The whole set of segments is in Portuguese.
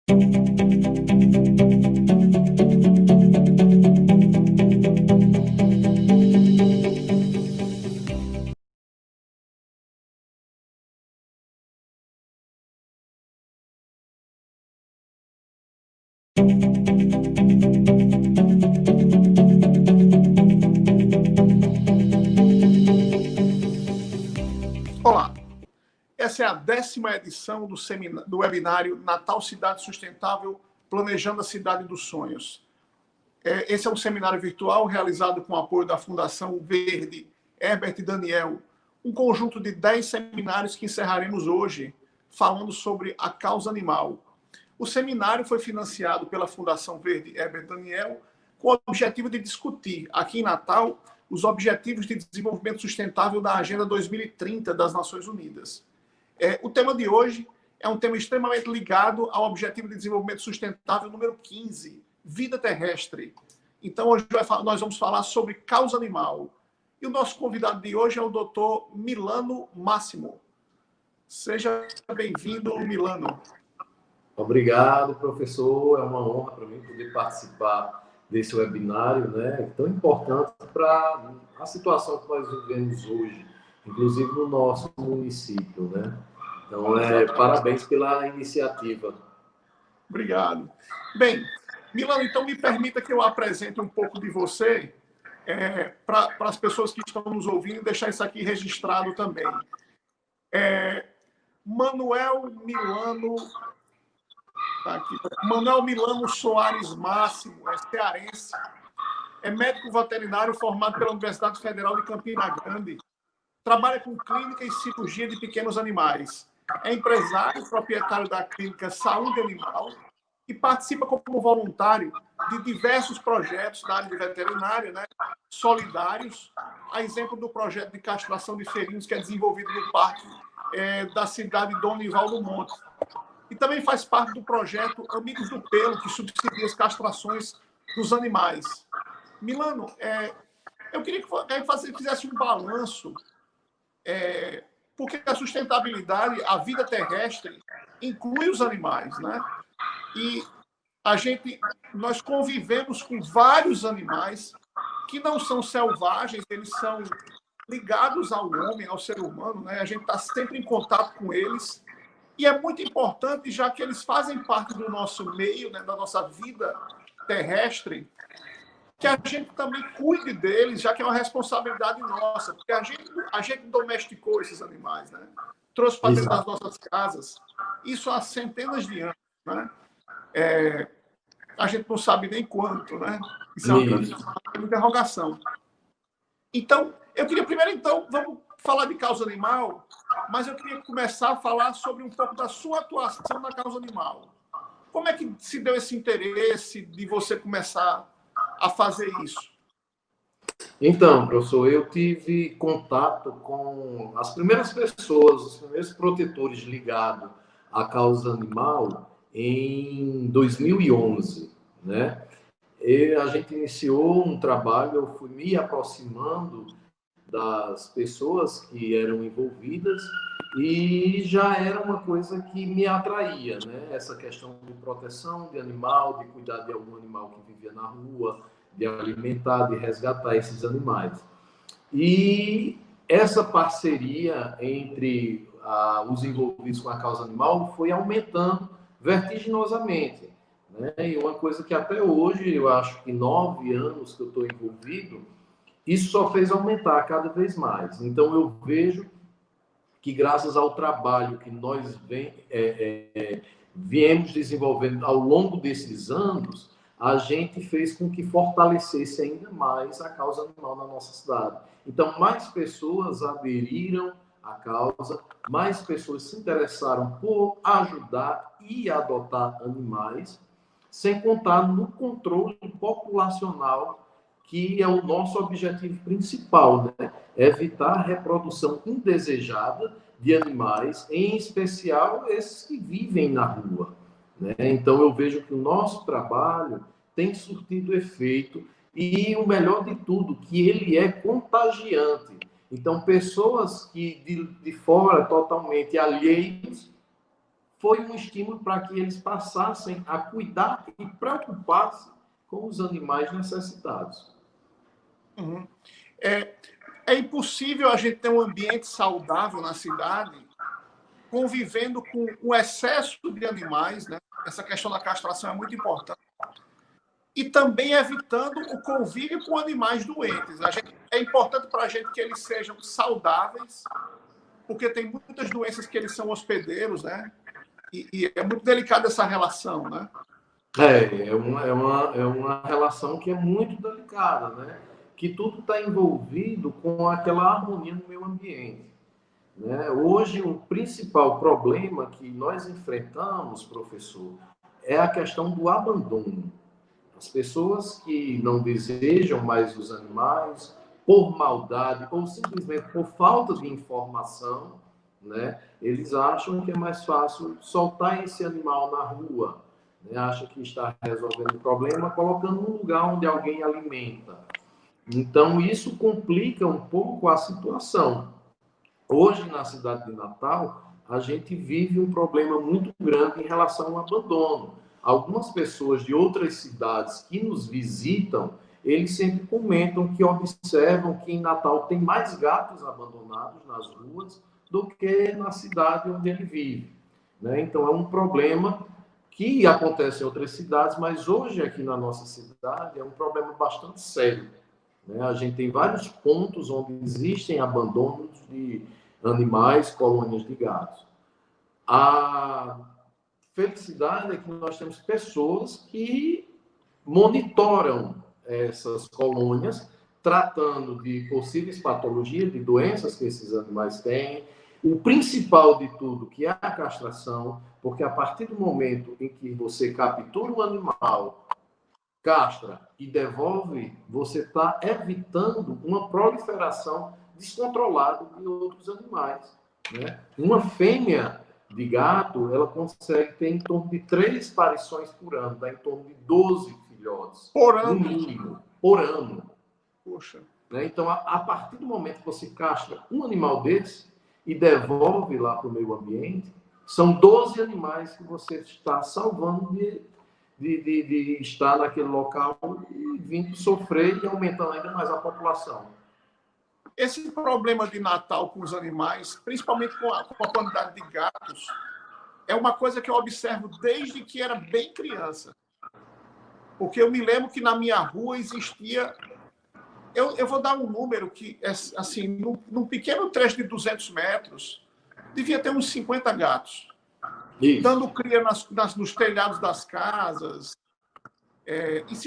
Olá, essa é a 10ª edição do webinário Natal Cidade Sustentável, Planejando a Cidade dos Sonhos. Esse é um seminário virtual realizado com o apoio da Fundação Verde Herbert Daniel, um conjunto de 10 seminários que encerraremos hoje, falando sobre a causa animal. O seminário foi financiado pela Fundação Verde Herbert Daniel com o objetivo de discutir, aqui em Natal, os Objetivos de Desenvolvimento Sustentável da Agenda 2030 das Nações Unidas. O tema de hoje é um tema extremamente ligado ao Objetivo de Desenvolvimento Sustentável número 15, Vida Terrestre. Então, hoje nós vamos falar sobre causa animal. E o nosso convidado de hoje é o Dr. Milano Máximo. Seja bem-vindo, Milano. Obrigado, professor. É uma honra para mim poder participar desse webinário, né, tão importante para a situação que nós vivemos hoje, inclusive no nosso município, né? Então, parabéns pela iniciativa. Obrigado. Bem, Milano, então me permita que eu apresente um pouco de você para as pessoas que estão nos ouvindo, deixar isso aqui registrado também. Manuel Milano Soares Máximo, é cearense, é médico veterinário formado pela Universidade Federal de Campina Grande, trabalha com clínica e cirurgia de pequenos animais, é empresário proprietário da clínica Saúde Animal e participa como voluntário de diversos projetos da área de veterinária, né, solidários, a exemplo do projeto de castração de felinos que é desenvolvido no parque da cidade de Donival do Monte. E também faz parte do projeto Amigos do Pelo, que subsidia as castrações dos animais. Milano, eu queria que você fizesse um balanço, porque a sustentabilidade, a vida terrestre, inclui os animais, né? E nós convivemos com vários animais que não são selvagens, eles são ligados ao homem, ao ser humano, né? A gente está sempre em contato com eles. E é muito importante, já que eles fazem parte do nosso meio, né, da nossa vida terrestre, que a gente também cuide deles, já que é uma responsabilidade nossa. Porque a gente domesticou esses animais, né? Trouxe para dentro das nossas casas. Isso há centenas de anos, né? A gente não sabe nem quanto, né? Isso é uma grande interrogação. Então, eu queria primeiro, vamos falar de causa animal, mas eu queria começar a falar sobre um pouco da sua atuação na causa animal. Como é que se deu esse interesse de você começar a fazer isso? Então, professor, eu tive contato com as primeiras pessoas, os primeiros protetores ligados à causa animal em 2011, né? A gente iniciou um trabalho, eu fui me aproximando das pessoas que eram envolvidas e já era uma coisa que me atraía, né? Essa questão de proteção de animal, de cuidar de algum animal que vivia na rua, de alimentar, de resgatar esses animais. E essa parceria entre os envolvidos com a causa animal foi aumentando vertiginosamente, né? E uma coisa que até hoje, eu acho que 9 anos que eu estou envolvido, isso só fez aumentar cada vez mais. Então, eu vejo que, graças ao trabalho que nós viemos desenvolvendo ao longo desses anos, a gente fez com que fortalecesse ainda mais a causa animal na nossa cidade. Então, mais pessoas aderiram à causa, mais pessoas se interessaram por ajudar e adotar animais, sem contar no controle populacional, que é o nosso objetivo principal, né? Evitar a reprodução indesejada de animais, em especial esses que vivem na rua, né? Então, eu vejo que o nosso trabalho tem surtido efeito e, o melhor de tudo, que ele é contagiante. Então, pessoas que de fora, totalmente alheios, foi um estímulo para que eles passassem a cuidar e preocupar-se com os animais necessitados. Uhum. É impossível a gente ter um ambiente saudável na cidade convivendo com o excesso de animais, né? Essa questão da castração é muito importante. E também evitando o convívio com animais doentes. É importante para a gente que eles sejam saudáveis, porque tem muitas doenças que eles são hospedeiros, né? E é muito delicada essa relação, né? É uma relação que é muito delicada, né? Que tudo está envolvido com aquela harmonia no meio ambiente. Né? Hoje, o principal problema que nós enfrentamos, professor, é a questão do abandono. As pessoas que não desejam mais os animais, por maldade ou simplesmente por falta de informação, né? Eles acham que é mais fácil soltar esse animal na rua, né? Acham que está resolvendo o problema colocando num lugar onde alguém alimenta. Então, isso complica um pouco a situação. Hoje, na cidade de Natal, a gente vive um problema muito grande em relação ao abandono. Algumas pessoas de outras cidades que nos visitam, eles sempre comentam que observam que em Natal tem mais gatos abandonados nas ruas do que na cidade onde ele vive. Né? Então, é um problema que acontece em outras cidades, mas hoje aqui na nossa cidade é um problema bastante sério. Né? A gente tem vários pontos onde existem abandonos de animais, colônias de gatos. A felicidade é que nós temos pessoas que monitoram essas colônias, tratando de possíveis patologias, de doenças que esses animais têm. O principal de tudo, que é a castração, porque a partir do momento em que você captura um animal, castra e devolve, você está evitando uma proliferação descontrolada de outros animais. Né? Uma fêmea de gato, ela consegue ter em torno de 3 aparições por ano, dá em torno de 12 filhotes, Por ano. no mínimo, por ano. Poxa. Né? Então, a partir do momento que você castra um animal desse e devolve lá para o meio ambiente, são 12 animais que você está salvando de estar naquele local e vindo sofrer e aumentando ainda mais a população. Esse problema de Natal com os animais, principalmente com a quantidade de gatos, é uma coisa que eu observo desde que era bem criança. Porque eu me lembro que na minha rua existia... Eu vou dar um número que, assim, num pequeno trecho de 200 metros, devia ter uns 50 gatos. Isso. Dando cria nos telhados das casas.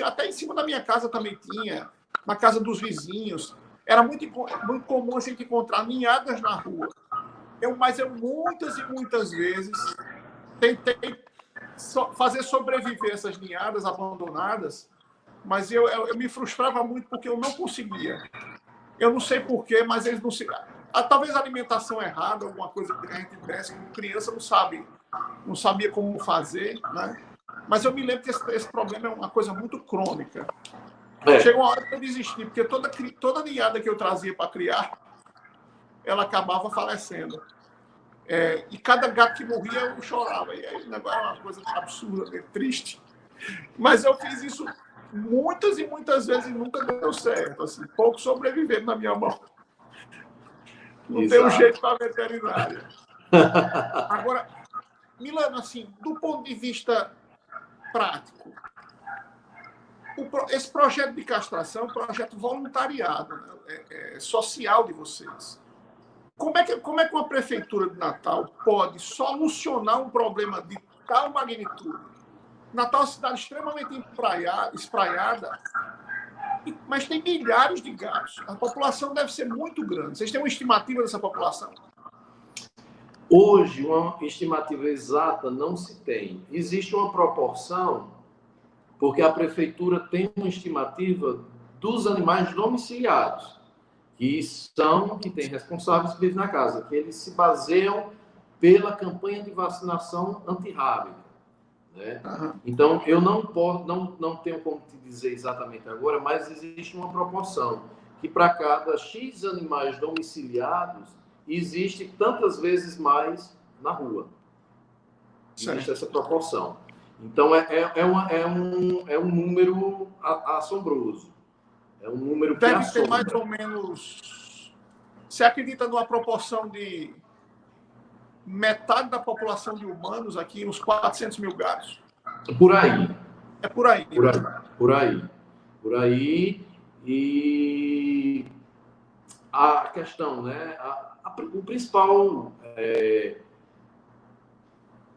Até em cima da minha casa também tinha, na casa dos vizinhos. Era muito comum a gente encontrar ninhadas na rua. Mas eu muitas e muitas vezes tentei fazer sobreviver essas ninhadas abandonadas, mas eu me frustrava muito porque eu não conseguia. Eu não sei porquê, mas eles não se... Talvez a alimentação errada, alguma coisa que a gente desce, como criança não sabia como fazer, né? Mas eu me lembro que esse problema é uma coisa muito crônica. Chegou uma hora que eu desisti, porque toda ninhada que eu trazia para criar, ela acabava falecendo. E cada gato que morria, eu chorava. E aí o negócio era uma coisa absurda, triste. Mas eu fiz isso muitas e muitas vezes e nunca deu certo. Assim, pouco sobreviveram na minha mão. Não tem um jeito para a veterinária. Agora, Milano, assim, do ponto de vista prático, esse projeto de castração é um projeto voluntariado, né? Social de vocês. Como é que uma prefeitura de Natal pode solucionar um problema de tal magnitude? Natal é uma cidade extremamente espraiada, mas tem milhares de gatos. A população deve ser muito grande. Vocês têm uma estimativa dessa população? Hoje, uma estimativa exata não se tem. Existe uma proporção, porque a prefeitura tem uma estimativa dos animais domiciliados, que tem responsáveis que vivem na casa, que eles se baseiam pela campanha de vacinação antirrábica. Né? Uhum. Então, eu não tenho como te dizer exatamente agora, mas existe uma proporção que para cada X animais domiciliados, existe tantas vezes mais na rua. Existe essa proporção. Então, é um número assombroso. É um número que deve ter assombra. mais ou menos... Você acredita numa proporção de metade da população de humanos aqui, uns 400 mil gatos? Por aí. É por aí. Por aí. Por aí. Por aí. E a questão, né? O principal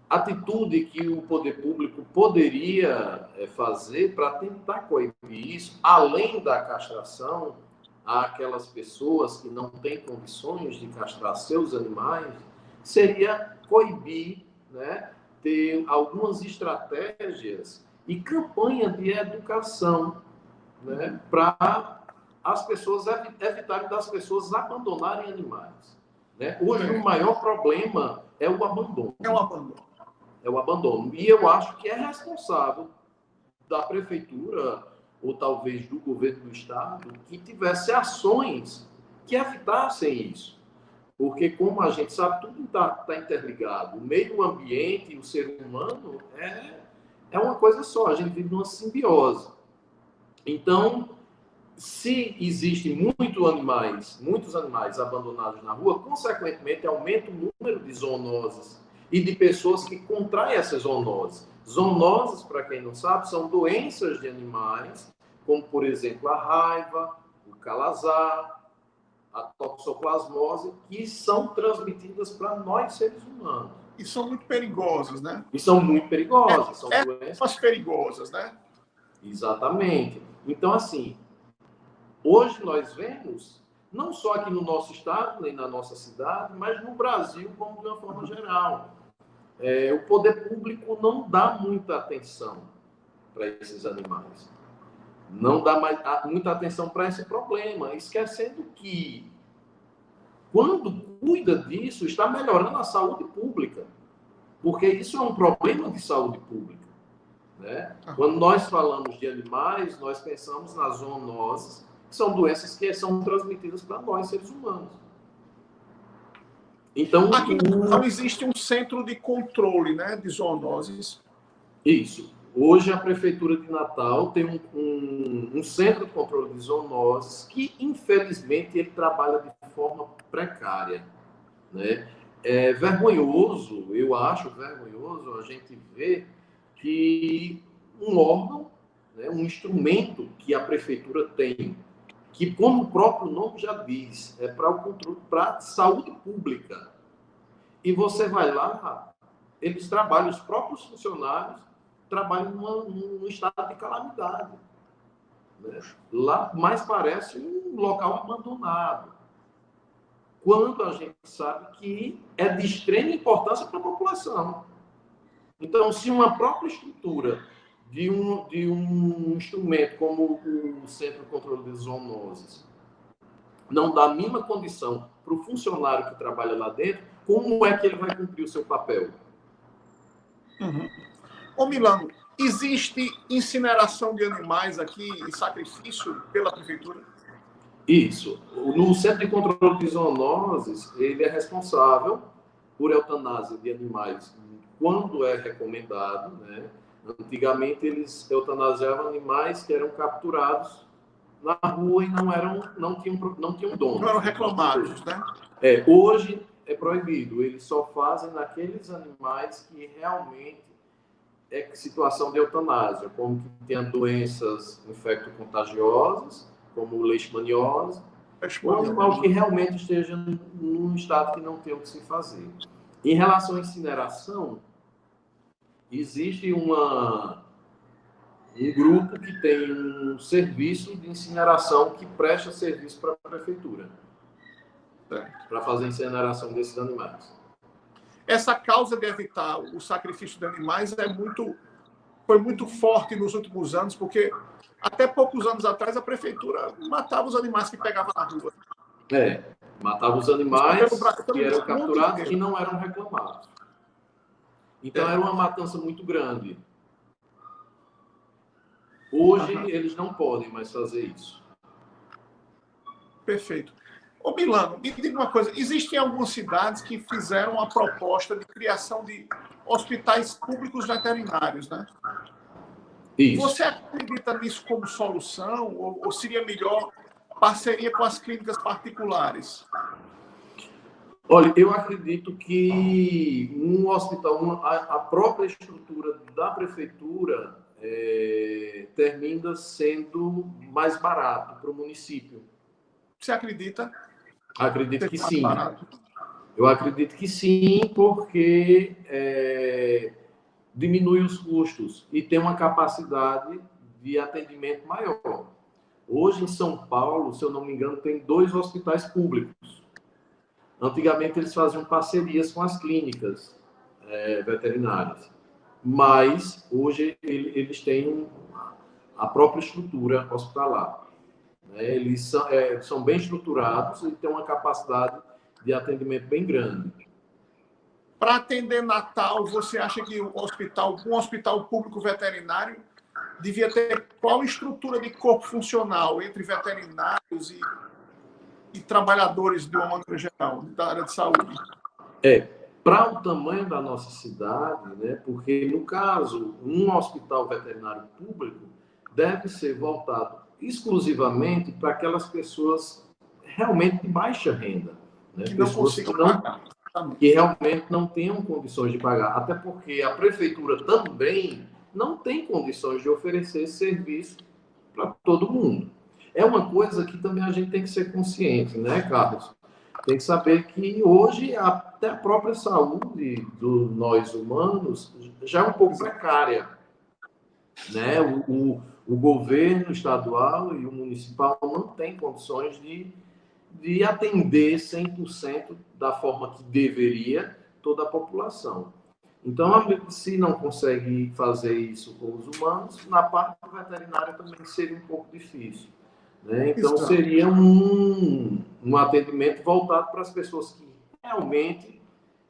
atitude que o poder público poderia fazer para tentar coibir isso, além da castração, àquelas pessoas que não têm condições de castrar seus animais, seria coibir, né, ter algumas estratégias e campanha de educação, né, para as pessoas evitarem das pessoas abandonarem animais. Né? Hoje, o maior problema é o abandono. É o abandono. É o abandono. E eu acho que é responsável da prefeitura, ou talvez do governo do estado, que tivesse ações que evitassem isso. Porque, como a gente sabe, tudo está interligado. O meio ambiente e o ser humano é uma coisa só. A gente vive numa simbiose. Então, se existem muitos animais abandonados na rua, consequentemente, aumenta o número de zoonoses e de pessoas que contraem essas zoonoses. Zoonoses, para quem não sabe, são doenças de animais, como, por exemplo, a raiva, o calazar, a toxoplasmose, que são transmitidas para nós, seres humanos. E são muito perigosas, né? E são muito perigosas. São doenças perigosas, né? Exatamente. Então, assim, hoje nós vemos, não só aqui no nosso estado, nem na nossa cidade, mas no Brasil, como de uma forma geral. O poder público não dá muita atenção para esses animais. Não dá muita atenção para esse problema, esquecendo que, quando cuida disso, está melhorando a saúde pública. Porque isso é um problema de saúde pública. Né? Quando nós falamos de animais, nós pensamos nas zoonoses, que são doenças que são transmitidas para nós, seres humanos. Então, aqui não existe um centro de controle, né, de zoonoses. Isso. Hoje, a Prefeitura de Natal tem um centro de controle de zoonoses que, infelizmente, ele trabalha de forma precária. Né? É vergonhoso, eu acho vergonhoso a gente ver que um órgão, né, um instrumento que a Prefeitura tem, que, como o próprio nome já diz, é para o controle, para a saúde pública. E você vai lá, eles trabalham, os próprios funcionários trabalham num estado de calamidade. Né? Lá mais parece um local abandonado. Quando a gente sabe que é de extrema importância para a população. Então, se uma própria estrutura de um instrumento como o Centro de Controle de Zoonoses não dá a mínima condição para o funcionário que trabalha lá dentro, como é que ele vai cumprir o seu papel? Ô Milano, existe incineração de animais aqui e sacrifício pela prefeitura? Isso. No Centro de Controle de Zoonoses, ele é responsável por eutanásia de animais quando é recomendado, né? Antigamente, eles eutanasiavam animais que eram capturados na rua e não tinham dono. Não eram reclamados, né? Hoje é proibido. Eles só fazem naqueles animais que realmente é situação de eutanásia, como que tenha doenças infecto-contagiosas, como leishmaniose, ou animal que realmente esteja num estado que não tem o que se fazer. Em relação à incineração, existe um grupo que tem um serviço de incineração que presta serviço para a prefeitura, para fazer a incineração desses animais. Essa causa de evitar o sacrifício de animais foi muito forte nos últimos anos, porque até poucos anos atrás a prefeitura matava os animais que pegava na rua. Matava os animais que eram capturados e não eram reclamados. Então era uma matança muito grande. Hoje eles não podem mais fazer isso. Perfeito. Ô Milano, me diga uma coisa, existem algumas cidades que fizeram a proposta de criação de hospitais públicos veterinários, né? Isso. Você acredita nisso como solução ou seria melhor parceria com as clínicas particulares? Olha, eu acredito que um hospital, a própria estrutura da prefeitura termina sendo mais barato para o município. Você acredita Acredito ser que mais sim. barato? Eu acredito que sim, porque diminui os custos e tem uma capacidade de atendimento maior. Hoje, em São Paulo, se eu não me engano, tem 2 hospitais públicos. Antigamente, eles faziam parcerias com as clínicas veterinárias, mas hoje eles têm a própria estrutura hospitalar. Eles são bem estruturados e têm uma capacidade de atendimento bem grande. Para atender Natal, você acha que um hospital público veterinário devia ter qual estrutura de corpo funcional entre veterinários e trabalhadores de uma maneira geral, da área de saúde? Para o tamanho da nossa cidade, né, porque, no caso, um hospital veterinário público deve ser voltado exclusivamente para aquelas pessoas realmente de baixa renda, né, Que não pessoas consigam pagar. que realmente não tenham condições de pagar, até porque a prefeitura também não tem condições de oferecer esse serviço para todo mundo. É uma coisa que também a gente tem que ser consciente, né, Carlos? Tem que saber que hoje até a própria saúde de nós humanos já é um pouco precária, né? O governo estadual e o municipal não têm condições de atender 100% da forma que deveria toda a população. Então, se não consegue fazer isso com os humanos, na parte veterinária também seria um pouco difícil. Né? Então, Exato. seria um atendimento voltado para as pessoas que realmente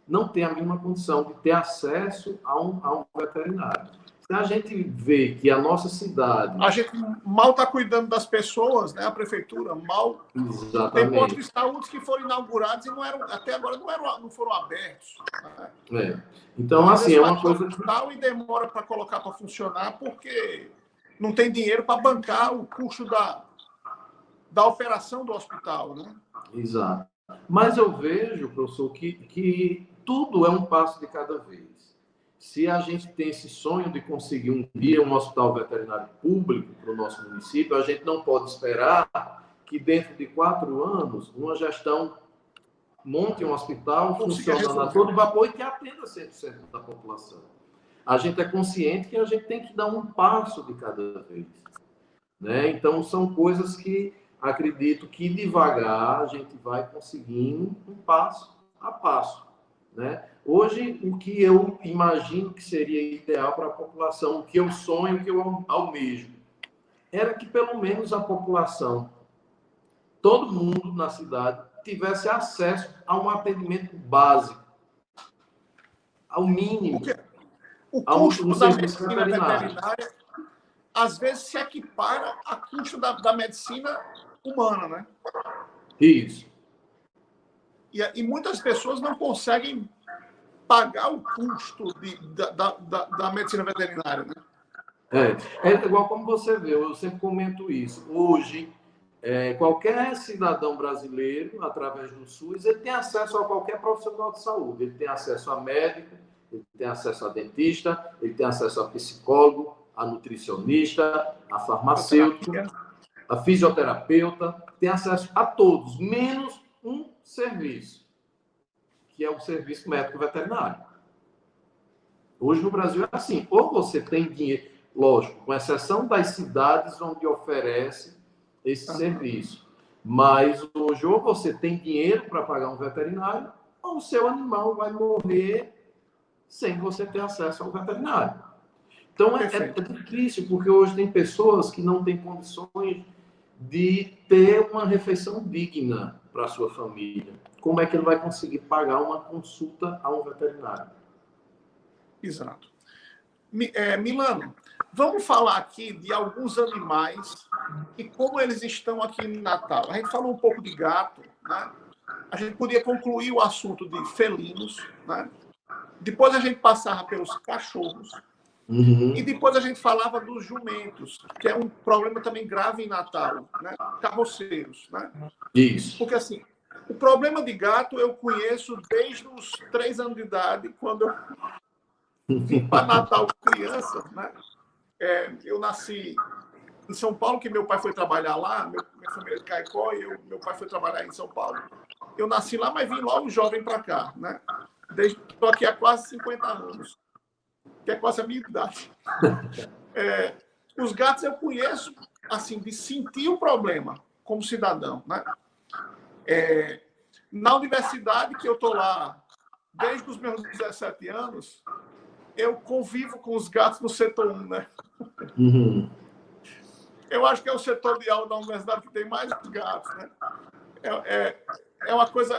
não têm a mínima condição de ter acesso a um veterinário. Se a gente vê que a nossa cidade... A gente mal está cuidando das pessoas, né? A prefeitura mal... Exatamente. Tem postos de saúde que foram inaugurados e não eram, até agora não foram abertos. Né? Então, assim, é uma coisa que... E demora para colocar para funcionar porque não tem dinheiro para bancar o custo da operação do hospital, né? Exato. Mas eu vejo, professor, que tudo é um passo de cada vez. Se a gente tem esse sonho de conseguir um dia um hospital veterinário público para o nosso município, a gente não pode esperar que dentro de 4 anos uma gestão monte um hospital funcionando a todo vapor e que atenda 100% da população. A gente é consciente que a gente tem que dar um passo de cada vez. Né? Então, são coisas que acredito que devagar a gente vai conseguindo um passo a passo. Né? Hoje, o que eu imagino que seria ideal para a população, o que eu sonho, o que eu almejo, era que pelo menos a população, todo mundo na cidade, tivesse acesso a um atendimento básico, ao mínimo. O custo da serviço medicina veterinária às vezes se equipara a custo da medicina humana, né? Isso. E muitas pessoas não conseguem pagar o custo da medicina veterinária, né? É igual como você vê, eu sempre comento isso. Hoje, qualquer cidadão brasileiro, através do SUS, ele tem acesso a qualquer profissional de saúde. Ele tem acesso a médico, ele tem acesso a dentista, ele tem acesso a psicólogo, a nutricionista, a farmacêutico, a fisioterapeuta, tem acesso a todos, menos um serviço, que é o serviço médico veterinário. Hoje no Brasil é assim, ou você tem dinheiro, lógico, com exceção das cidades onde oferece esse serviço, mas hoje ou você tem dinheiro para pagar um veterinário, ou o seu animal vai morrer sem você ter acesso ao veterinário. Então, é difícil, porque hoje tem pessoas que não têm condições de ter uma refeição digna para a sua família. Como é que ele vai conseguir pagar uma consulta a um veterinário? Exato. Milano, Vamos falar aqui de alguns animais e como eles estão aqui em Natal. A gente falou um pouco de gato, né? A gente podia concluir o assunto de felinos, né? Depois a gente passava pelos cachorros. E depois a gente falava dos jumentos, que é um problema também grave em Natal, né? Carroceiros, né? Isso. Porque, assim, o problema de gato eu conheço desde os 3 anos de idade, quando eu vim para Natal criança, né? Eu nasci em São Paulo, que meu pai foi trabalhar lá, minha família é de Caicó, e meu pai foi trabalhar em São Paulo. Eu nasci lá, mas vim logo jovem para cá, né? Estou aqui há quase 50 anos, que é quase a minha idade. Os gatos eu conheço, assim, de sentir o problema como cidadão, né? Na universidade, que eu estou lá desde os meus 17 anos, eu convivo com os gatos no setor 1, né? Eu acho que é o setor de aula da universidade que tem mais gatos, né? É uma coisa...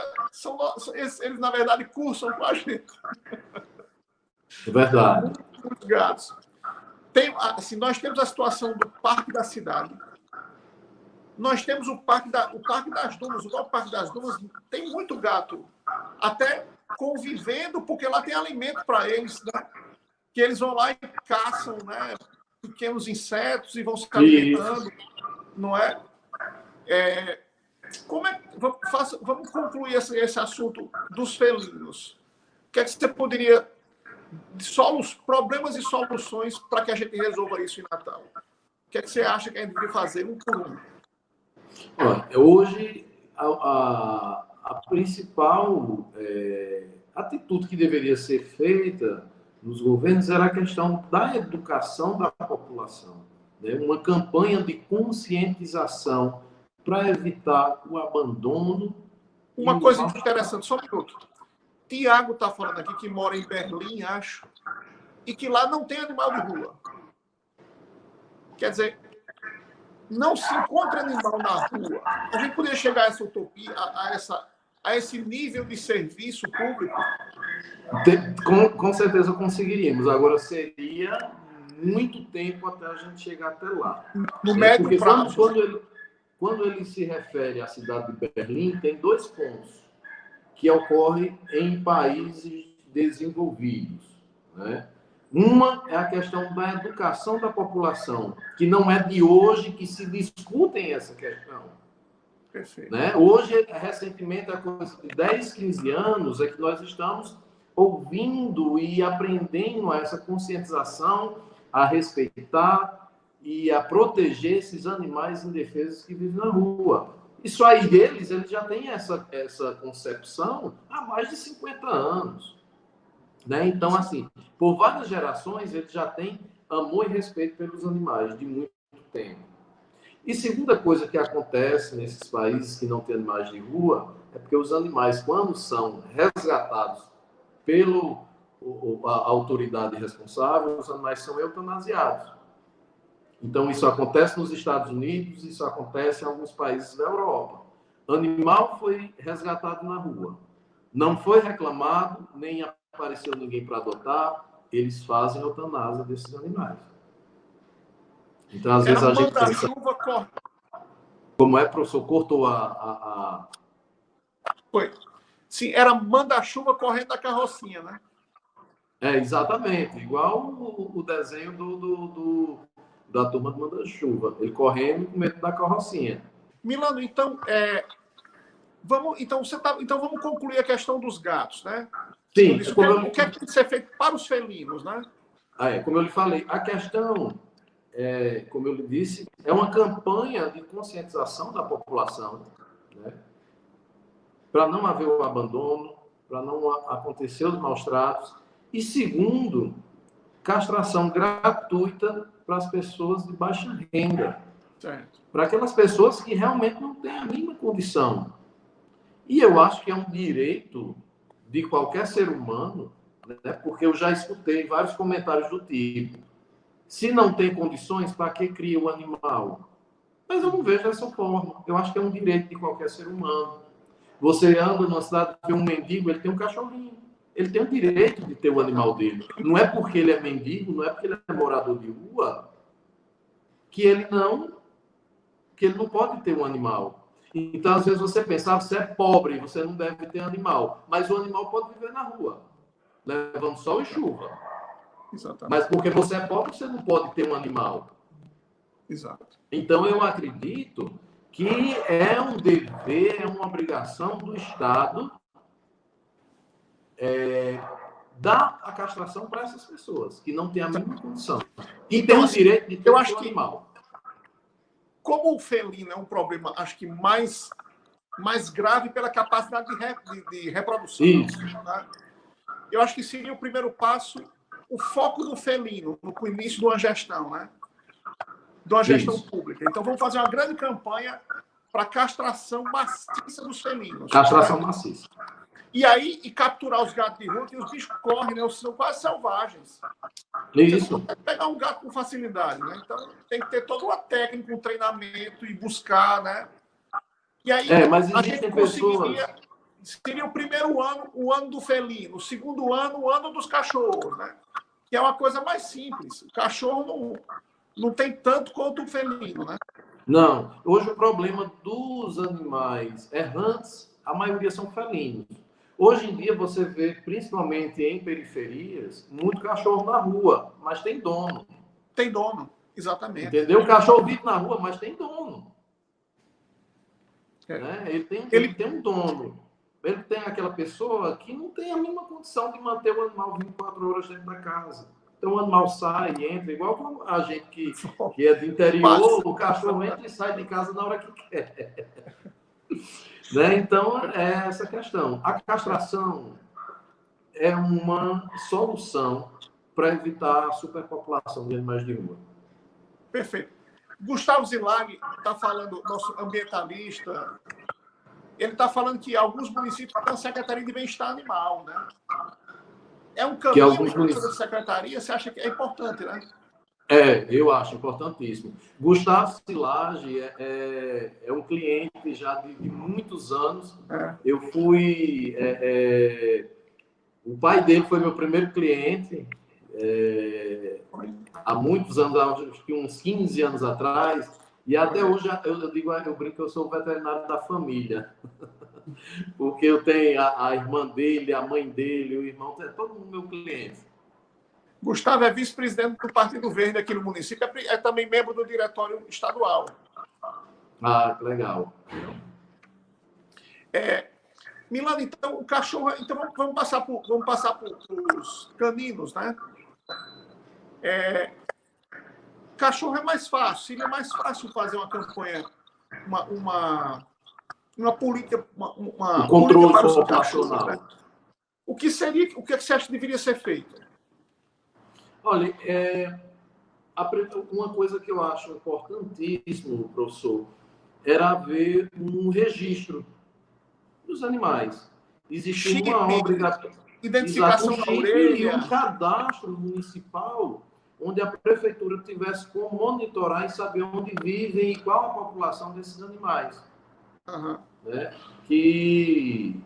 Eles, na verdade, cursam com a gente. É verdade. Muitos gatos. Assim, nós temos a situação do Parque da Cidade. Nós temos o Parque das Dunas. O próprio Parque das Dunas tem muito gato, até convivendo, porque lá tem alimento para eles, né? Que eles vão lá e caçam, né? Pequenos insetos e vão se alimentando, não é? Vamos concluir esse assunto dos felinos. O que é que você poderia... problemas e soluções para que a gente resolva isso em Natal? O que é que você acha que a gente deveria fazer um por um? Olha, hoje, a principal atitude que deveria ser feita nos governos era a questão da educação da população, né? Uma campanha de conscientização para evitar o abandono. Uma coisa interessante, só um minuto. Tiago está falando aqui que mora em Berlim, acho, e que lá não tem animal de rua. Quer dizer, não se encontra animal na rua. A gente poderia chegar a essa utopia, a esse nível de serviço público? Com certeza conseguiríamos. Agora, seria muito tempo até a gente chegar até lá. No médio prazo. Quando ele se refere à cidade de Berlim, tem 2 pontos que ocorrem em países desenvolvidos, né? Uma é a questão da educação da população, que não é de hoje que se discutem essa questão. Perfeito. Né? Hoje, recentemente, há coisa de 10, 15 anos, é que nós estamos ouvindo e aprendendo essa conscientização a respeitar e a proteger esses animais indefesos que vivem na rua. Isso aí eles já têm essa concepção há mais de 50 anos. Né? Então, assim, por várias gerações, eles já têm amor e respeito pelos animais, de muito tempo. E segunda coisa que acontece nesses países que não têm animais de rua é porque os animais, quando são resgatados pela autoridade responsável, os animais são eutanasiados. Então, isso acontece nos Estados Unidos, isso acontece em alguns países da Europa. O animal foi resgatado na rua. Não foi reclamado, nem apareceu ninguém para adotar, eles fazem a eutanásia desses animais. Então, às vezes a gente pensa... Como é, professor? Cortou Foi. Sim, era manda-chuva correndo da carrocinha, né? Exatamente. Igual o desenho da turma do manda-chuva. Ele correndo com medo da carrocinha. Milano, então, vamos concluir a questão dos gatos, né? Sim. O que é que tem que ser feito para os felinos, né? Como eu lhe falei, a questão, como eu lhe disse, é uma campanha de conscientização da população, né? Para não haver o abandono, para não acontecer os maus tratos. E segundo, castração gratuita para as pessoas de baixa renda. Certo. Para aquelas pessoas que realmente não têm a mínima condição. E eu acho que é um direito de qualquer ser humano, né? Porque eu já escutei vários comentários do tipo: se não tem condições, para que cria o animal? Mas eu não vejo dessa forma. Eu acho que é um direito de qualquer ser humano. Você anda numa cidade, vê um mendigo, ele tem um cachorrinho. ele tem o direito de ter o animal dele. Não é porque ele é mendigo, não é porque ele é morador de rua, que ele não pode ter um animal. Então, às vezes, você pensa, você é pobre, você não deve ter animal. Mas o animal pode viver na rua, levando sol e chuva. Exatamente. Mas porque você é pobre, você não pode ter um animal. Exato. Então, eu acredito que é um dever, é uma obrigação do Estado dar a castração para essas pessoas que não têm a mínima condição. E Então, tem o direito de ter eu o acho seu que, animal. como o felino é um problema, acho que mais grave pela capacidade de reprodução. Isso. Né? Eu acho que seria o primeiro passo, o foco do felino no início de uma gestão, né? De uma gestão Isso. pública. Então, vamos fazer uma grande campanha para castração maciça dos felinos. Castração né? maciça. E aí, capturar os gatos de rua, que os bichos correm, né? São quase selvagens. Isso. Você não pode pegar um gato com facilidade, né? Então, tem que ter toda uma técnica, um treinamento e buscar, né? E aí, mas a gente conseguiria... pessoas... Seria o primeiro ano, o ano do felino. O segundo ano, o ano dos cachorros, né? Que é uma coisa mais simples. O cachorro não tem tanto quanto o felino, né? Não. Hoje o problema dos animais errantes, a maioria são felinos. Hoje em dia você vê, principalmente em periferias, muito cachorro na rua, mas tem dono. Tem dono, exatamente. Entendeu? O cachorro vive na rua, mas tem dono. Né? Ele tem um dono. Ele tem aquela pessoa que não tem a mínima condição de manter o animal 24 horas dentro da casa. Então o animal sai e entra, igual como a gente que é do interior, o cachorro entra e sai de casa na hora que quer. Né? Então, é essa questão. A castração é uma solução para evitar a superpopulação de animais de rua. Perfeito. Gustavo Zilag está falando, nosso ambientalista, ele está falando que alguns municípios têm a Secretaria de Bem-Estar Animal, né? É um caminho da secretaria, você acha que é importante, né? Eu acho importantíssimo. Gustavo Silage é um cliente já de muitos anos. Eu fui... o pai dele foi meu primeiro cliente há muitos anos, acho que uns 15 anos atrás. E até hoje eu brinco que eu sou o veterinário da família. Porque eu tenho a irmã dele, a mãe dele, o irmão, todo mundo meu cliente. Gustavo é vice-presidente do Partido Verde aqui no município, é também membro do diretório estadual. Ah, que legal. Milano, então, o cachorro... Então, vamos passar para os caninos, né? Cachorro é mais fácil. Seria mais fácil fazer uma campanha, uma política... Um controle populacional. Né? O que você acha que deveria ser feito? Olha, uma coisa que eu acho importantíssimo, professor, era haver um registro dos animais. Existia uma obrigação. Identificação da orelha. E um cadastro municipal onde a prefeitura tivesse como monitorar e saber onde vivem e qual a população desses animais. Uhum. Né? Que,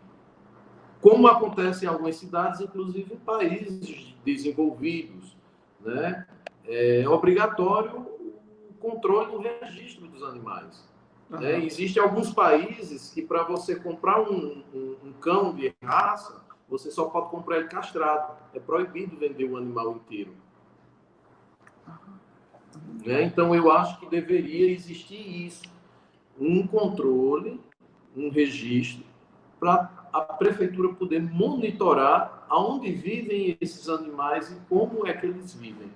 como acontece em algumas cidades, inclusive em países desenvolvidos, né? É obrigatório o controle do registro dos animais. Uhum. Né? Existem alguns países que, para você comprar um cão de raça, você só pode comprar ele castrado. É proibido vender o animal inteiro. Né? Então, eu acho que deveria existir isso. Um controle, um registro, para a prefeitura poder monitorar aonde vivem esses animais e como é que eles vivem.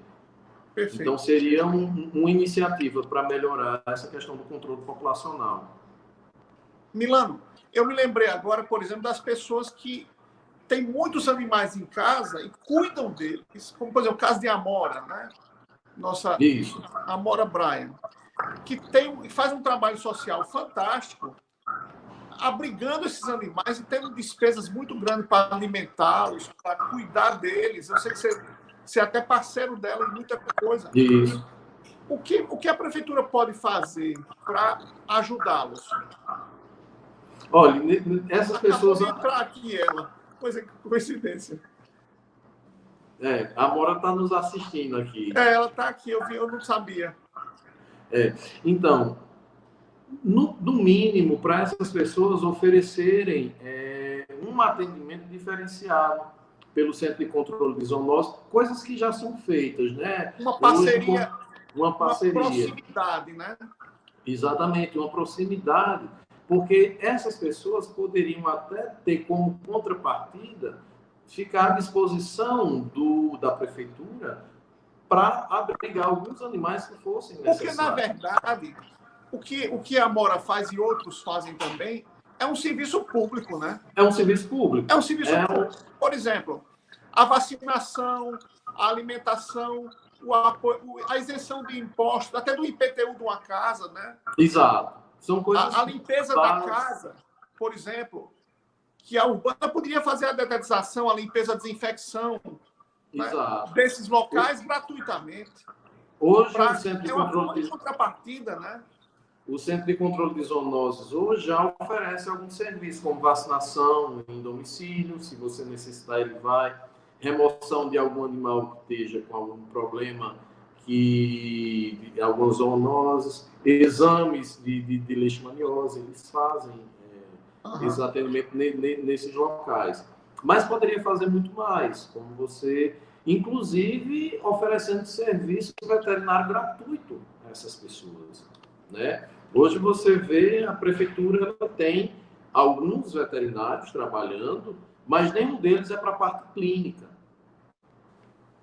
Perfeito. Então, seria uma iniciativa para melhorar essa questão do controle populacional. Milano, eu me lembrei agora, por exemplo, das pessoas que têm muitos animais em casa e cuidam deles, como, por exemplo, o caso de Amora, né? Nossa Amora Bryan, que faz um trabalho social fantástico, abrigando esses animais e tendo despesas muito grandes para alimentá-los, para cuidar deles. Eu sei que você é até parceiro dela em muita coisa. Isso. O que a prefeitura pode fazer para ajudá-los? Olha, essas pessoas... Acabou de entrar aqui ela. coincidência. A Amora está nos assistindo aqui. Ela está aqui, eu não sabia. Então, no mínimo, para essas pessoas oferecerem um atendimento diferenciado pelo Centro de Controle de Zoonose, coisas que já são feitas, né? Uma parceria. Uma parceria. Uma proximidade, né? Exatamente, uma proximidade, porque essas pessoas poderiam até ter como contrapartida ficar à disposição da prefeitura para abrigar alguns animais que fossem necessários. Porque, na verdade, o que a Amora faz e outros fazem também é um serviço público, né? É um serviço público. É um serviço público. Por exemplo, a vacinação, a alimentação, a isenção de impostos, até do IPTU de uma casa, né? Exato. São coisas a limpeza da casa, por exemplo, que a Urbana poderia fazer a detetização, a limpeza, a desinfecção, né, desses locais gratuitamente. Hoje, o Centro de Controle de contrapartida, né? O Centro de Controle de Zoonoses hoje já oferece alguns serviços, como vacinação em domicílio, se você necessitar, ele vai. Remoção de algum animal que esteja com algum problema, algumas zoonoses, exames de leishmaniose, eles fazem esse atendimento nesses locais. Mas poderia fazer muito mais, como você, inclusive, oferecendo serviço veterinário gratuito a essas pessoas, né? Hoje você vê a prefeitura ela tem alguns veterinários trabalhando, mas nenhum deles é para a parte clínica.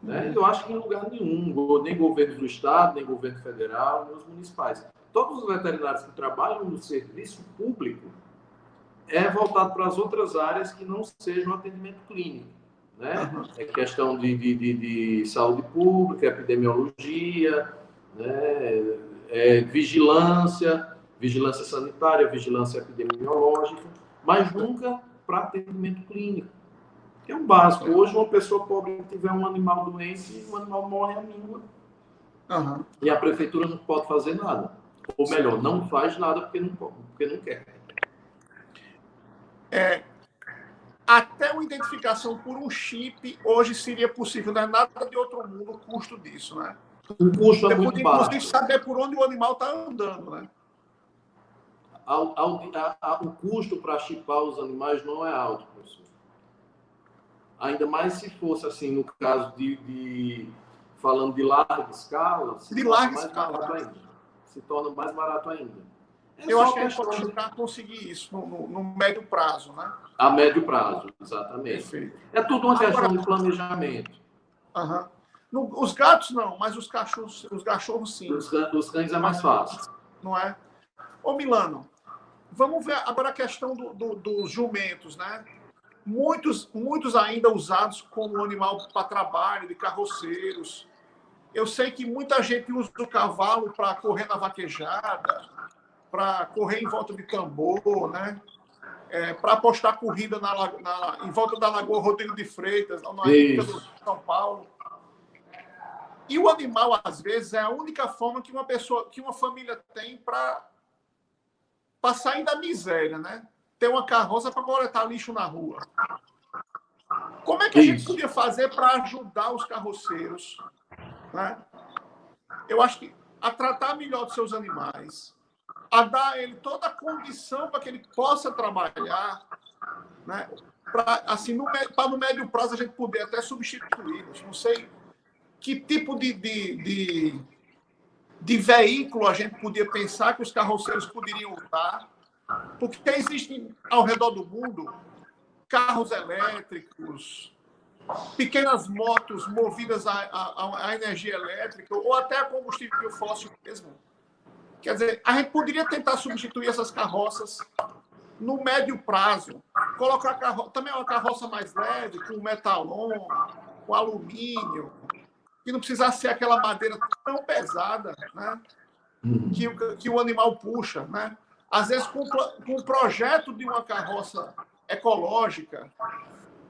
Né? Eu acho que em lugar nenhum, nem governo do estado, nem governo federal, nem os municipais. Todos os veterinários que trabalham no serviço público é voltado para as outras áreas que não sejam atendimento clínico. Né? É questão de saúde pública, epidemiologia, né? Vigilância sanitária, vigilância epidemiológica, mas nunca para atendimento clínico. Que é o básico. Hoje, uma pessoa pobre que tiver um animal doente, o animal morre à míngua. E a prefeitura não pode fazer nada. Ou melhor, não faz nada porque não quer. Até uma identificação por um chip hoje seria possível. Não é nada de outro mundo o custo disso, né? O custo é muito baixo. Inclusive, saber por onde o animal está andando, né? O custo para chipar os animais não é alto, professor. Ainda mais se fosse assim, no caso falando de larga escala, se torna mais barato ainda. Eu acho que a gente pode tentar conseguir isso no médio prazo, né? A médio prazo, exatamente. Perfeito. É tudo uma questão de planejamento. Os gatos não, mas os cachorros sim. Os cães é mais fácil. Não é? Ô Milano, vamos ver agora a questão dos jumentos, né? Muitos ainda usados como animal para trabalho, de carroceiros. Eu sei que muita gente usa o cavalo para correr na vaquejada, para correr em volta de tambor, né? Para apostar corrida em volta da Lagoa Rodrigo de Freitas, na ilha do São Paulo. E o animal, às vezes, é a única forma que uma família tem para sair da miséria, né? Ter uma carroça para coletar lixo na rua. Como é que a gente podia fazer para ajudar os carroceiros, né? Eu acho que a tratar melhor dos seus animais, a dar a ele toda a condição para que ele possa trabalhar, né? Para assim, no médio prazo a gente poder até substituí-los. Não sei que tipo de veículo a gente podia pensar que os carroceiros poderiam usar, porque existem ao redor do mundo carros elétricos, pequenas motos movidas a energia elétrica ou até a combustível fóssil mesmo. Quer dizer, a gente poderia tentar substituir essas carroças no médio prazo, colocar também uma carroça mais leve, com metalon, com alumínio, que não precisasse ser aquela madeira tão pesada, né? Que o animal puxa, né? Às vezes, com o projeto de uma carroça ecológica,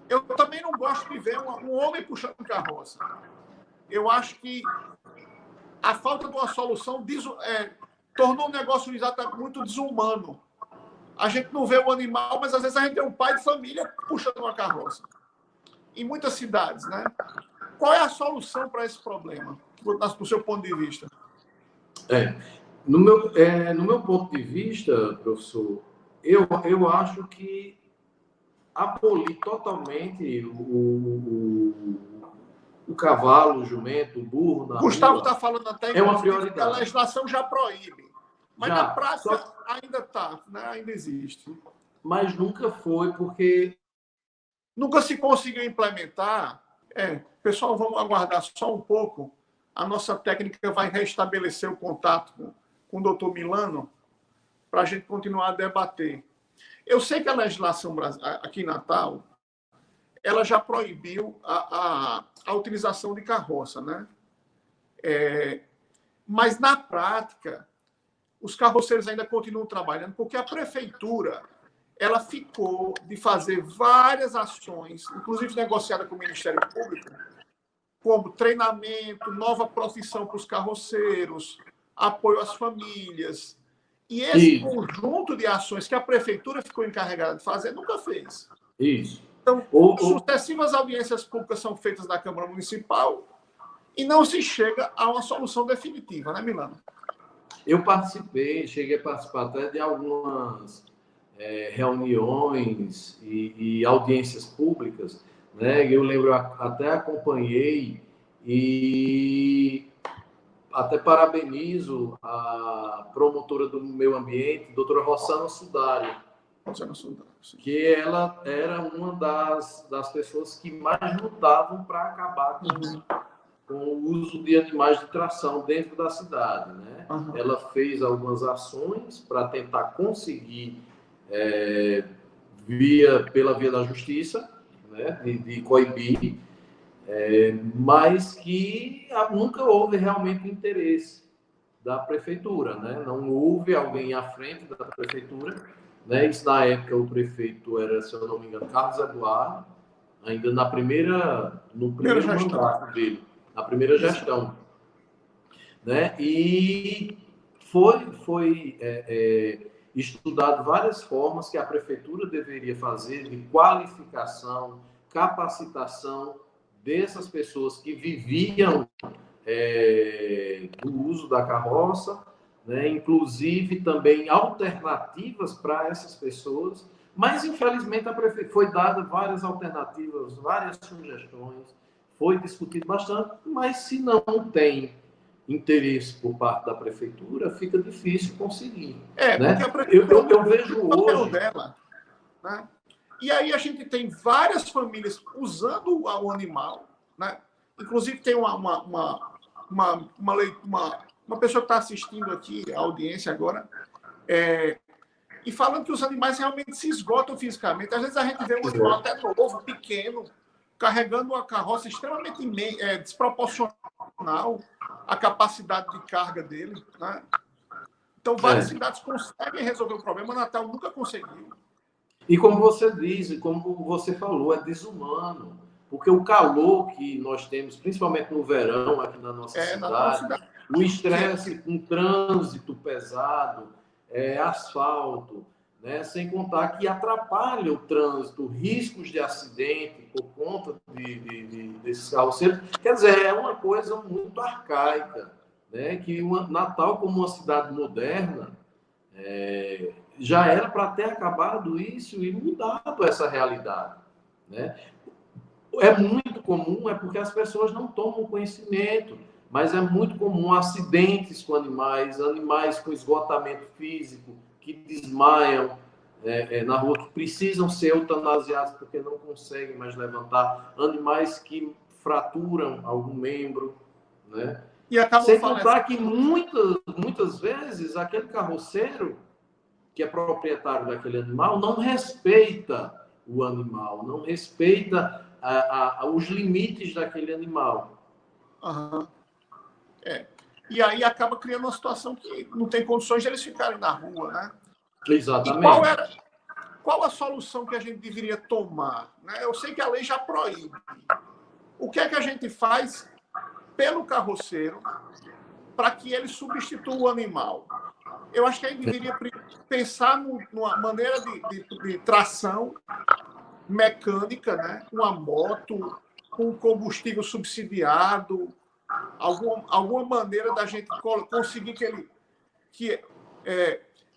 eu também não gosto de ver um homem puxando carroça. Eu acho que a falta de uma solução tornou o negócio muito desumano. A gente não vê o animal, mas às vezes a gente tem um pai de família puxando uma carroça. Em muitas cidades, né? Qual é a solução para esse problema, do seu ponto de vista? No meu ponto de vista, professor, eu acho que abolir totalmente o cavalo, o jumento, o burro na Gustavo rua está falando até é uma que a prioridade. legislação já proíbe. Mas Já, na prática ainda está, né? Ainda existe. Mas nunca foi, porque... Nunca se conseguiu implementar. Pessoal, vamos aguardar só um pouco. A nossa técnica vai restabelecer o contato com o doutor Milano para a gente continuar a debater. Eu sei que a legislação aqui em Natal ela já proibiu a utilização de carroça, né? Mas, na prática, os carroceiros ainda continuam trabalhando, porque a prefeitura ela ficou de fazer várias ações, inclusive negociada com o Ministério Público, como treinamento, nova profissão para os carroceiros, apoio às famílias. E esse conjunto de ações que a prefeitura ficou encarregada de fazer, nunca fez. Isso. Então, sucessivas audiências públicas são feitas na Câmara Municipal e não se chega a uma solução definitiva, né, Milano? Eu cheguei a participar até de algumas reuniões e audiências públicas, né? Eu lembro, até acompanhei e até parabenizo a promotora do meio ambiente, doutora Rossana Sudário, que ela era uma das pessoas que mais lutavam para acabar com o uso de animais de tração dentro da cidade, né? Ela fez algumas ações para tentar conseguir, pela via da justiça, né, de coibir, mas que nunca houve realmente interesse da prefeitura, né? Não houve alguém à frente da prefeitura, né? Isso, na época, o prefeito era, se eu não me engano, Carlos Eduardo, ainda no primeiro mandato dele, na primeira gestão, né? E foi estudado várias formas que a prefeitura deveria fazer de qualificação, capacitação dessas pessoas que viviam do uso da carroça, né? Inclusive também alternativas para essas pessoas, mas infelizmente a prefeitura foi dada várias alternativas, várias sugestões, foi discutido bastante, mas se não tem interesse por parte da prefeitura, fica difícil conseguir. Né? Porque a prefeitura eu vejo hoje dela, né? E aí a gente tem várias famílias usando o animal, né? Inclusive tem uma pessoa que está assistindo aqui a audiência agora, e falando que os animais realmente se esgotam fisicamente. Às vezes a gente vê um animal até novo, pequeno, carregando uma carroça extremamente desproporcional à capacidade de carga dele, né? Então, várias cidades conseguem resolver o problema, Natal nunca conseguiu. E como você diz, como você falou, é desumano. Porque o calor que nós temos, principalmente no verão, aqui na nossa cidade, o estresse com trânsito pesado, asfalto, né? Sem contar que atrapalha o trânsito, riscos de acidente por conta desses carroceiros. Quer dizer, é uma coisa muito arcaica, né? Que Natal, como uma cidade moderna, já era para ter acabado isso e mudado essa realidade, né? É muito comum, porque as pessoas não tomam conhecimento, mas é muito comum acidentes com animais com esgotamento físico, que desmaiam na rua, que precisam ser eutanasiados porque não conseguem mais levantar, animais que fraturam algum membro, né? Sem contar que muitas vezes aquele carroceiro que é proprietário daquele animal não respeita o animal, não respeita os limites daquele animal. E aí acaba criando uma situação que não tem condições de eles ficarem na rua, né? Exatamente. E qual a solução que a gente deveria tomar? Né? Eu sei que a lei já proíbe. O que é que a gente faz pelo carroceiro para que ele substitua o animal? eu acho que a gente deveria pensar numa maneira de tração mecânica, né? Uma moto com combustível subsidiado, alguma maneira da gente conseguir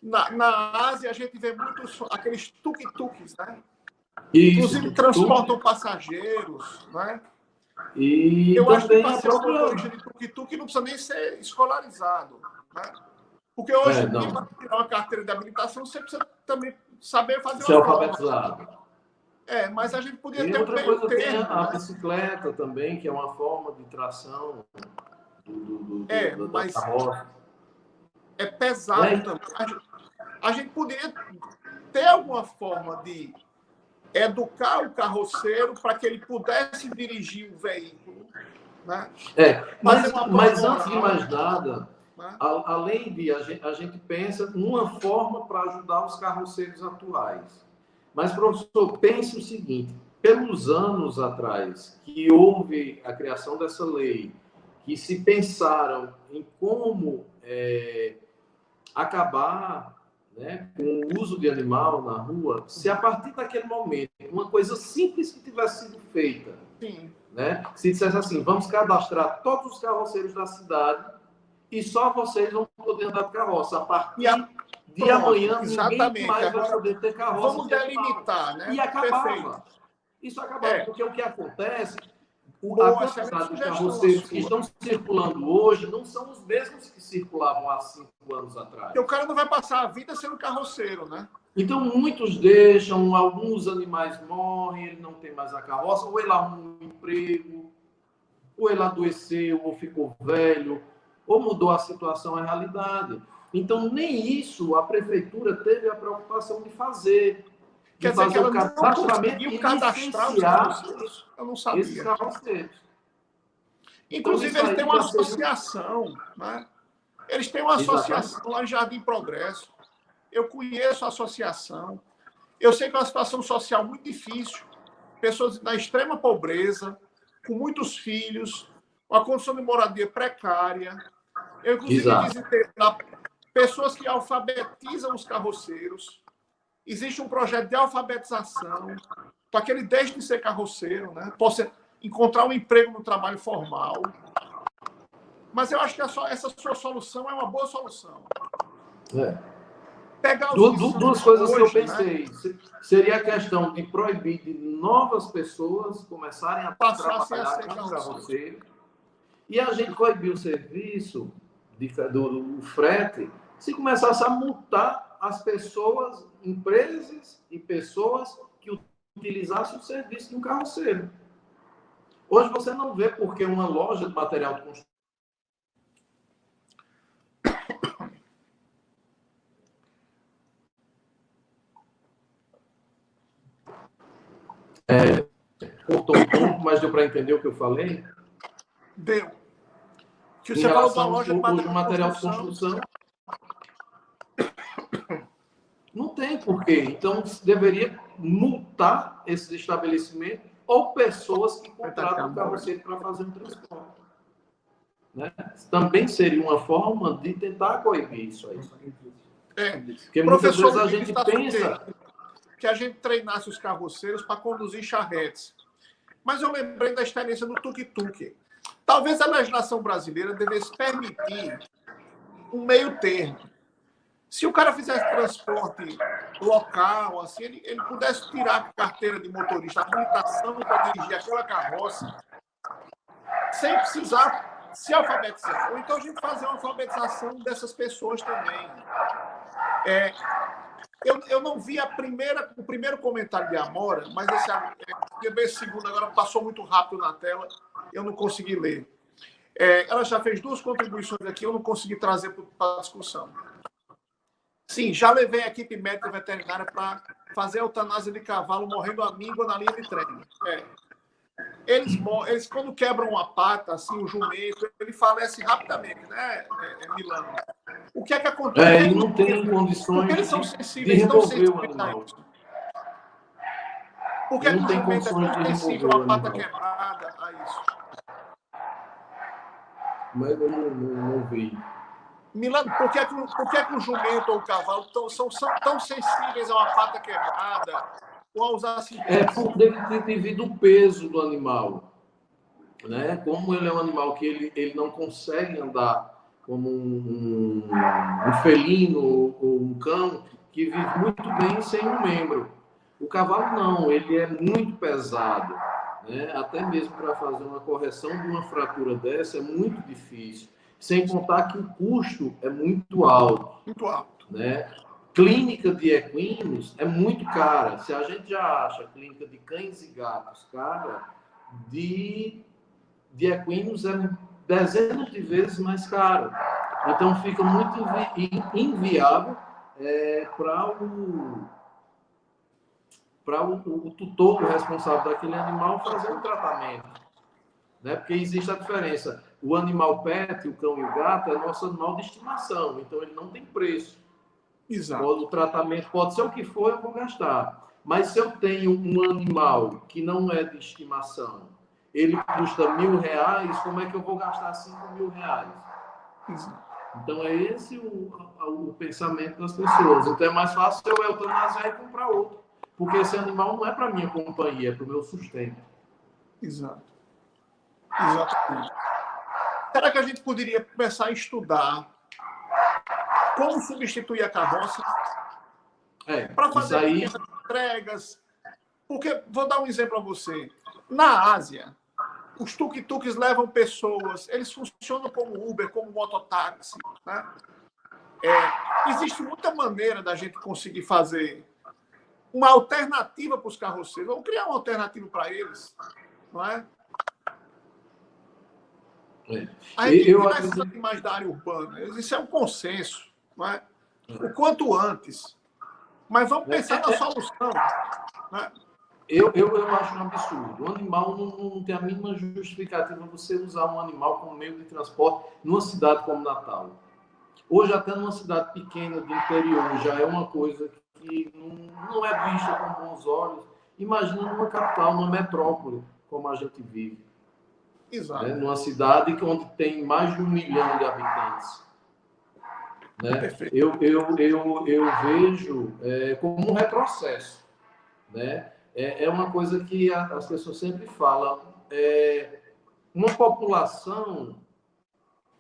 na Ásia a gente vê muitos aqueles tuk-tuks, né? Inclusive transportam passageiros, né? E eu acho que para também ser um motorista de tuk-tuk não precisa nem ser escolarizado, né? Porque hoje em dia, para tirar uma carteira de habilitação, você precisa também saber fazer ser uma prova. alfabetizado. Mas a gente podia E ter um outra meio coisa, termo, tem a né? bicicleta também, que é uma forma de tração da mas carroça. é pesado também. A gente poderia ter alguma forma de educar o carroceiro para que ele pudesse dirigir o veículo, né? Mas antes de mais nada, né? além de a gente pensa numa forma para ajudar os carroceiros atuais. Mas, professor, pense o seguinte: pelos anos atrás que houve a criação dessa lei, que se pensaram em como acabar, né, com o uso de animal na rua, se a partir daquele momento uma coisa simples que tivesse sido feita, né, se dissesse assim, vamos cadastrar todos os carroceiros da cidade e só vocês vão poder andar de carroça. A partir de amanhã, ninguém mais vai poder ter carroça. Vamos delimitar, né? E acabava. Perfeito. Isso acabava, porque o que acontece, a quantidade de carroceiros que estão circulando hoje não são os mesmos que circulavam há 5 anos atrás. Porque o cara não vai passar a vida sendo carroceiro, né? Então, muitos deixam, alguns animais morrem, ele não tem mais a carroça, ou ele arruma um emprego, ou ele adoeceu, ou ficou velho, ou mudou a situação, a realidade. Então, nem isso a prefeitura teve a preocupação de fazer. Quer dizer que ela não conseguiu cadastrar os carroceiros? Eu não sabia. Esses carroceiros. Inclusive, então, eles têm uma associação, né? Eles têm uma associação lá em Jardim Progresso. Eu conheço a associação. Eu sei que é uma situação social muito difícil. Pessoas na extrema pobreza, com muitos filhos, uma condição de moradia precária. Eu, inclusive, visitei lá pessoas que alfabetizam os carroceiros. Existe um projeto de alfabetização para que ele deixe de ser carroceiro, né? Possa encontrar um emprego no trabalho formal. Mas eu acho que essa sua solução é uma boa solução. Pegar os duas coisas hoje, que eu pensei. Né? Seria a questão de proibir de novas pessoas começarem a trabalhar como carroceiro. E a gente coibir o serviço do frete se começasse a multar as pessoas, empresas e pessoas que utilizassem o serviço de um carroceiro. Hoje você não vê porque uma loja de material de construção cortou um pouco, mas deu para entender o que eu falei? Deu. Que você falou da loja de material de construção. Não tem porquê. Então, deveria multar esses estabelecimentos ou pessoas que contratam o carroceiro para fazer um transporte. Né? Também seria uma forma de tentar coibir isso aí. Porque muitas vezes a gente pensa que a gente treinasse os carroceiros para conduzir charretes. Mas eu lembrei da experiência do tuk-tuk. Talvez a legislação brasileira devesse permitir um meio termo. Se o cara fizesse transporte local, assim, ele pudesse tirar a carteira de motorista, a habilitação para dirigir aquela carroça, sem precisar se alfabetizar. Ou então a gente fazer uma alfabetização dessas pessoas também. Eu não vi o primeiro comentário de Amora, mas esse segundo agora passou muito rápido na tela, eu não consegui ler. Ela já fez 2 contribuições aqui, eu não consegui trazer para a discussão. Sim, já levei a equipe médica veterinária para fazer a eutanásia de cavalo morrendo à míngua na linha de treino. Eles, quando quebram uma pata, assim, o jumento, ele falece rapidamente, né, Milano? O que é que acontece? Ele não tem condições. Porque eles são sensíveis, tão sensíveis a isso. Por que o jumento é tão sensível a pata quebrada a isso? Mas eu não vi. Milano, por que que o jumento ou o cavalo são tão sensíveis a uma pata quebrada ou a usar Devido ao peso do animal, né? Como ele é um animal que ele não consegue andar como um felino ou um cão que vive muito bem sem um membro. O cavalo não, ele é muito pesado, né? Até mesmo para fazer uma correção de uma fratura dessa é muito difícil. Sem contar que o custo é muito alto. Muito alto. Né? Clínica de equinos é muito cara. Se a gente já acha clínica de cães e gatos cara, de equinos é dezenas de vezes mais caro. Então fica muito inviável para o tutor, o responsável daquele animal, fazer um tratamento. Né? Porque existe a diferença. O animal pet, o cão e o gato, é nosso animal de estimação, então ele não tem preço. Exato. O tratamento pode ser o que for, eu vou gastar. Mas se eu tenho um animal que não é de estimação, ele custa R$1.000, como é que eu vou gastar R$5.000? Exato. Então é esse o pensamento das pessoas. Então é mais fácil eu eutanasiar e comprar outro. Porque esse animal não é para minha companhia, é para o meu sustento. Exato. Exatamente. Será que a gente poderia começar a estudar como substituir a carroça para fazer pequenas entregas? Porque, vou dar um exemplo a você. Na Ásia, os tuk-tuks levam pessoas, eles funcionam como Uber, como mototáxi. Né? Existe muita maneira da gente conseguir fazer uma alternativa para os carroceiros. Vamos criar uma alternativa para eles. Não é? A gente tem que tirar esses animais da área urbana. Isso é um consenso. Não é? O quanto antes. Mas vamos pensar na solução. Né? Eu acho um absurdo. O animal não tem a mínima justificativa você usar um animal como meio de transporte numa cidade como Natal. Hoje, até numa cidade pequena do interior, já é uma coisa que não é vista com bons olhos. Imagina numa capital, numa metrópole, como a gente vive. Exato. Né? Numa cidade onde tem mais de 1 milhão de habitantes. Né? Eu vejo como um retrocesso. Né? É uma coisa que as pessoas sempre falam. Uma população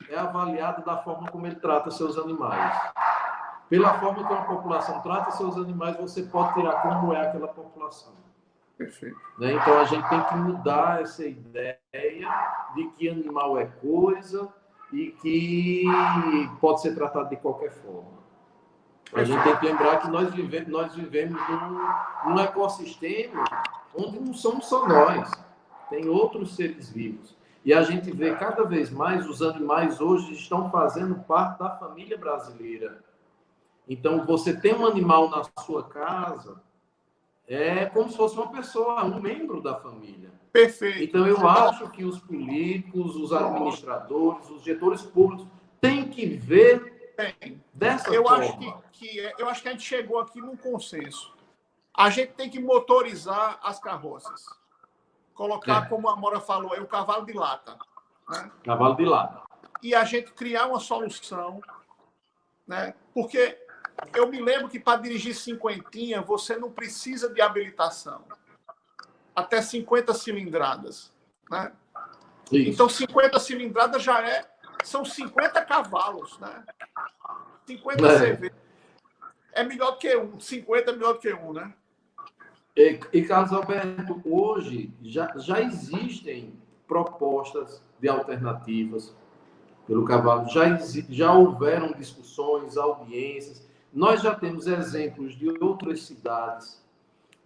é avaliada da forma como ele trata seus animais. Pela forma que uma população trata seus animais, você pode tirar como é aquela população. Perfeito. Né? Então, a gente tem que mudar essa ideia de que animal é coisa e que pode ser tratado de qualquer forma. A gente tem que lembrar que nós vivemos num ecossistema onde não somos só nós, tem outros seres vivos. E a gente vê cada vez mais os animais hoje estão fazendo parte da família brasileira. Então, você tem um animal na sua casa, é como se fosse uma pessoa, um membro da família. Perfeito. Então, eu acho que os políticos, os administradores, os gestores públicos têm que ver dessa forma. Eu acho que a gente chegou aqui num consenso. A gente tem que motorizar as carroças. Colocar, como a Amora falou, o cavalo de lata. Né? Cavalo de lata. E a gente criar uma solução. Né? Porque eu me lembro que para dirigir cinquentinha, você não precisa de habilitação. Até 50 cilindradas. Né? Então, 50 cilindradas são 50 cavalos. Né? 50 CV. É melhor do que um. 50 é melhor do que um, né? E Carlos Alberto, hoje já existem propostas de alternativas pelo cavalo, já houveram discussões, audiências, nós já temos exemplos de outras cidades,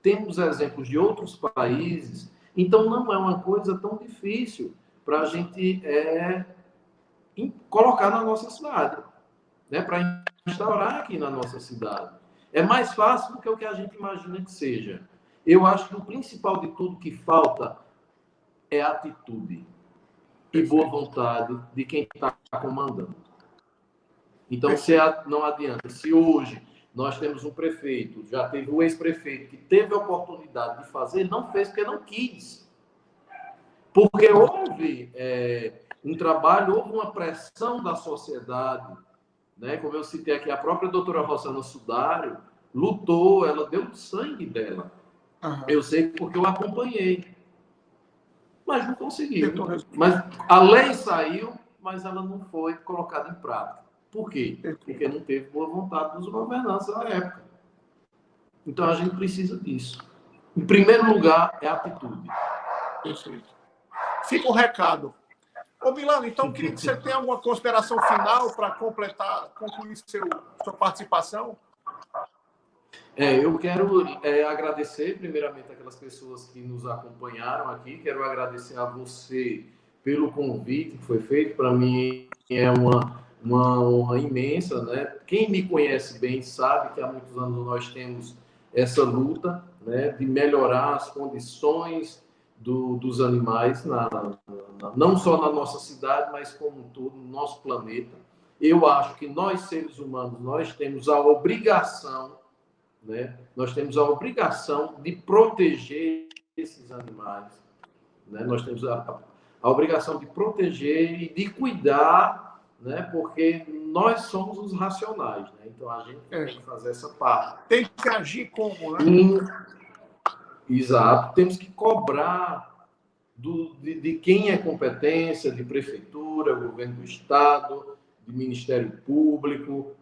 temos exemplos de outros países, então não é uma coisa tão difícil para a gente colocar na nossa cidade, né? Para instaurar aqui na nossa cidade. É mais fácil do que o que a gente imagina que seja. Eu acho que o principal de tudo que falta é atitude e boa vontade de quem está comandando. Então, não adianta. Se hoje nós temos um prefeito, já teve o ex-prefeito que teve a oportunidade de fazer, ele não fez porque não quis. Porque houve um trabalho, houve uma pressão da sociedade né? Como eu citei aqui, a própria doutora Rosana Sudário lutou, ela deu o sangue dela. Aham. Eu sei porque eu acompanhei, mas não conseguiu. Tentou resolver. Mas a lei saiu, mas ela não foi colocada em prática. Por quê? Perfeito. Porque não teve boa vontade dos governantes na época. Então a gente precisa disso. Em primeiro lugar, é atitude. Perfeito. Fica o recado. Ô, Milano, então queria que você tenha alguma consideração final para concluir sua participação. Eu quero agradecer, primeiramente, aquelas pessoas que nos acompanharam aqui. Quero agradecer a você pelo convite que foi feito. Para mim, é uma honra imensa, né? Quem me conhece bem sabe que há muitos anos nós temos essa luta, né, de melhorar as condições dos animais, não só na nossa cidade, mas como um todo, no nosso planeta. Eu acho que nós, seres humanos, nós temos a obrigação, né? Nós temos a obrigação de proteger esses animais, né? Nós temos a obrigação de proteger e de cuidar, né? Porque nós somos os racionais, né? Então a gente tem que fazer essa parte. Tem que agir como, né? Exato. Temos que cobrar de quem é competência, de prefeitura, governo do estado, de Ministério Público,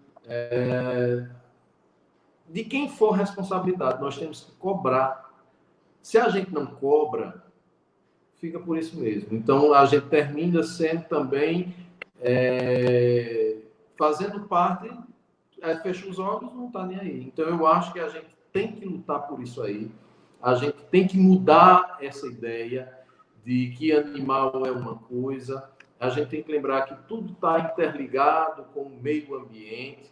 de quem for responsabilidade, nós temos que cobrar. Se a gente não cobra, fica por isso mesmo. Então, a gente termina sendo também fazendo parte, fecha os olhos, não está nem aí. Então, eu acho que a gente tem que lutar por isso aí. A gente tem que mudar essa ideia de que animal é uma coisa. A gente tem que lembrar que tudo está interligado com o meio ambiente,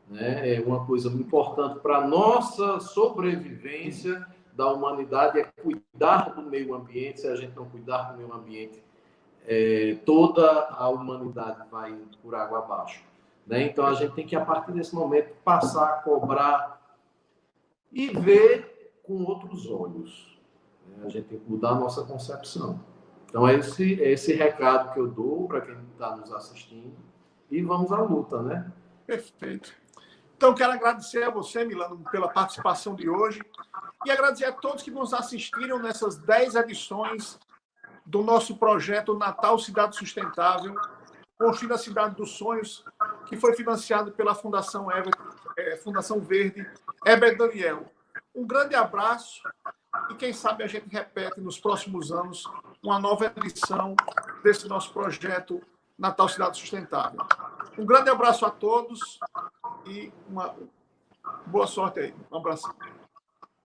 né? É uma coisa importante para a nossa sobrevivência da humanidade, é cuidar do meio ambiente. Se a gente não cuidar do meio ambiente, toda a humanidade vai por água abaixo, né? Então, a gente tem que, a partir desse momento, passar a cobrar e ver com outros olhos, né? A gente tem que mudar a nossa concepção. Então, é esse recado que eu dou para quem está nos assistindo, e vamos à luta, né? Perfeito. Então, quero agradecer a você, Milano, pela participação de hoje e agradecer a todos que nos assistiram nessas 10 edições do nosso projeto Natal Cidade Sustentável, Construindo a Cidade dos Sonhos, que foi financiado pela Fundação Verde, Herbert Daniel. Um grande abraço e, quem sabe, a gente repete nos próximos anos uma nova edição desse nosso projeto Natal Cidade Sustentável. Um grande abraço a todos e uma boa sorte aí. Um abraço.